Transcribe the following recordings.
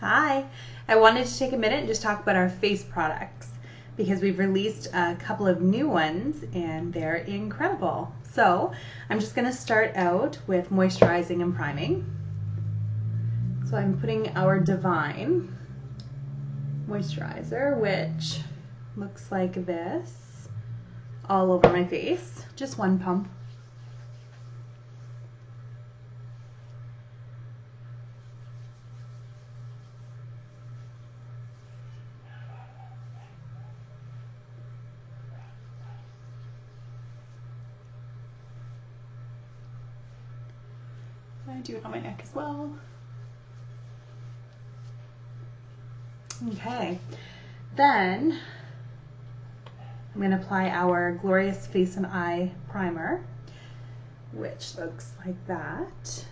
Hi, I wanted to take a minute and just talk about our face products because we've released a couple of new ones and they're incredible. So I'm just going to start out with moisturizing and priming. So I'm putting our Divine moisturizer, which looks like this, all over my face, just one pump. I do it on my neck as well. Okay, then I'm going to apply our Glorious Face and Eye Primer, which looks like that.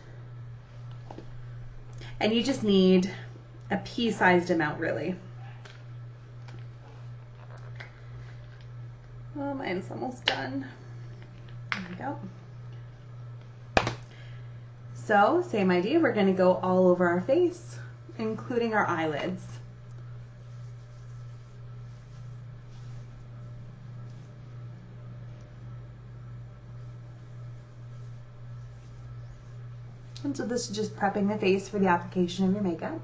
And you just need a pea-sized amount, really. Oh, mine's almost done. There we go. So, same idea, we're going to go all over our face, including our eyelids. And so this is just prepping the face for the application of your makeup.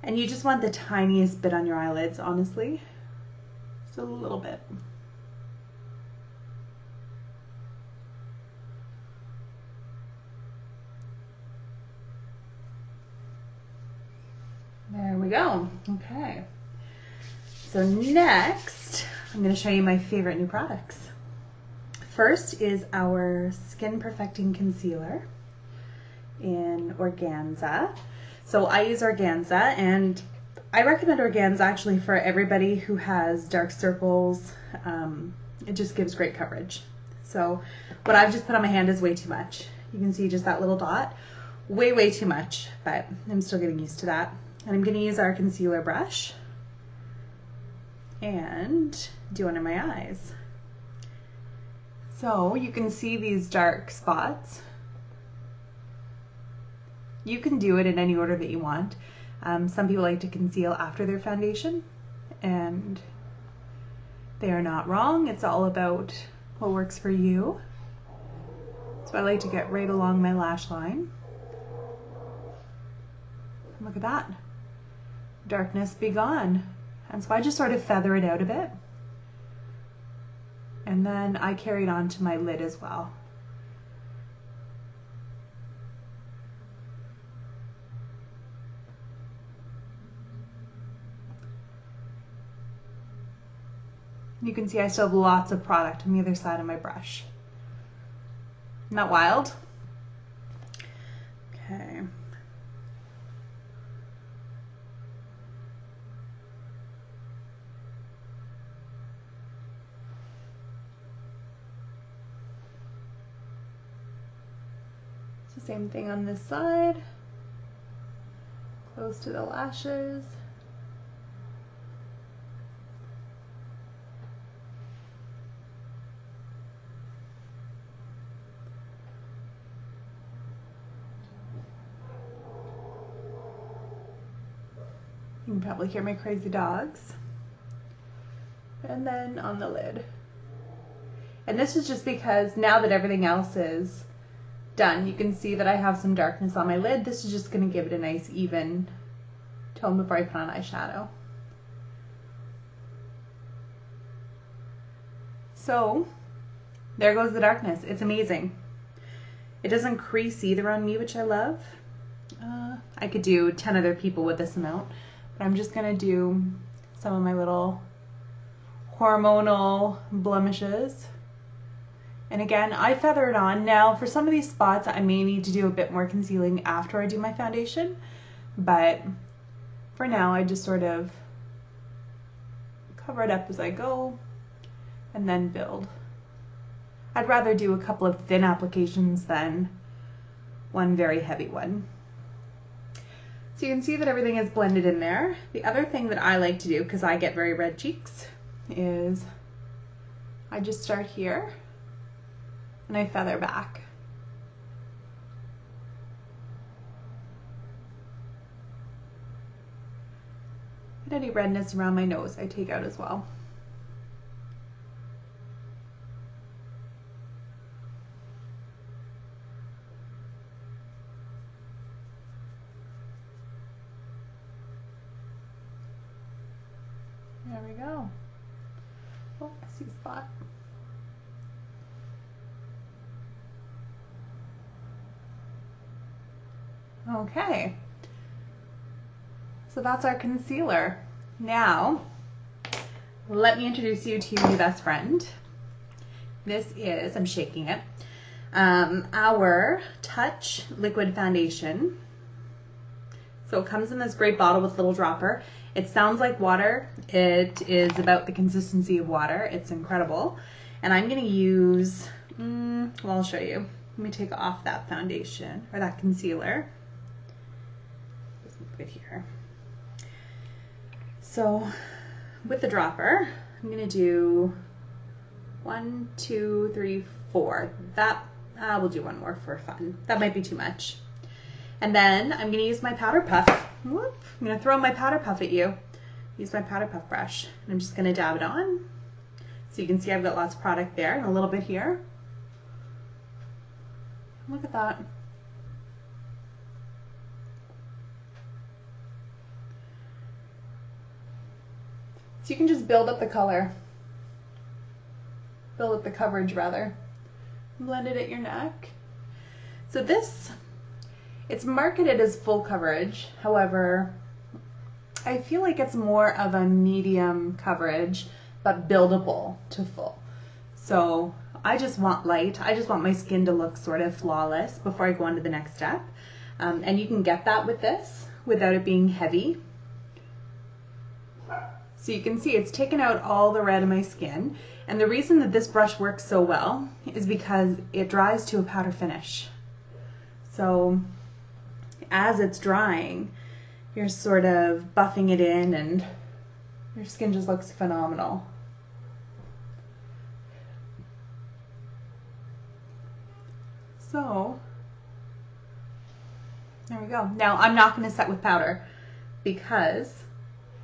And you just want the tiniest bit on your eyelids, honestly. Just a little bit. There we go. Okay. So next, I'm going to show you my favorite new products. First is our Skin Perfecting Concealer in Organza. So I use Organza, and I recommend Organza actually for everybody who has dark circles. It just gives great coverage. So what I've just put on my hand is way too much. You can see just that little dot. Way too much, but I'm still getting used to that. And I'm going to use our concealer brush and do under my eyes. So you can see these dark spots. You can do it in any order that you want. Some people like to conceal after their foundation, and they are not wrong. It's all about what works for you. So I like to get right along my lash line. Look at that. Darkness be gone. And so I just sort of feather it out a bit. And then I carry it on to my lid as well. You can see I still have lots of product on the other side of my brush. Isn't that wild? Okay. Same thing on this side, close to the lashes. You can probably hear my crazy dogs. And then on the lid. And this is just because now that everything else is done, you can see that I have some darkness on my lid. This is just going to give it a nice even tone before I put on eyeshadow. So there goes the darkness. It's amazing. It doesn't crease either on me, which I love. I could do 10 other people with this amount, but I'm just going to do some of my little hormonal blemishes. And again, I feather it on. Now, for some of these spots, I may need to do a bit more concealing after I do my foundation, but for now, I just sort of cover it up as I go and then build. I'd rather do a couple of thin applications than one very heavy one. So you can see that everything is blended in there. The other thing that I like to do, because I get very red cheeks, is I just start here and I feather back. Any redness around my nose I take out as well. There we go. Oh, I see a spot. Okay. So that's our concealer. Now, let me introduce you to your new best friend. This is, I'm shaking it, our Touch Liquid Foundation. So it comes in this great bottle with a little dropper. It sounds like water. It is about the consistency of water. It's incredible. And I'm gonna use, well, I'll show you. Let me take off that foundation, or that concealer. Just move it here. So with the dropper, I'm gonna do 1, 2, 3, 4. That, we'll do one more for fun. That might be too much. And then I'm gonna use my powder puff. Whoop. I'm gonna throw my powder puff at you. Use my powder puff brush. And I'm just gonna dab it on. So you can see I've got lots of product there and a little bit here. Look at that. So you can just build up the color. Build up the coverage rather. Blend it at your neck. So this, it's marketed as full coverage. However, I feel like it's more of a medium coverage, but buildable to full. So I just want light. I just want my skin to look sort of flawless before I go on to the next step. And you can get that with this without it being heavy. So you can see it's taken out all the red in my skin. And the reason that this brush works so well is because it dries to a powder finish. So as it's drying, you're sort of buffing it in and your skin just looks phenomenal. So there we go. Now I'm not going to set with powder because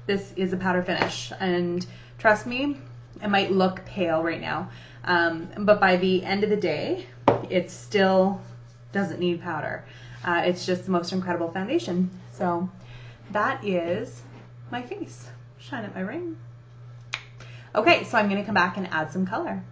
this is a powder finish, and trust me, it might look pale right now, but by the end of the day, it still doesn't need powder. It's just the most incredible foundation. So that is my face. Shine at my ring. Okay, so I'm going to come back and add some color.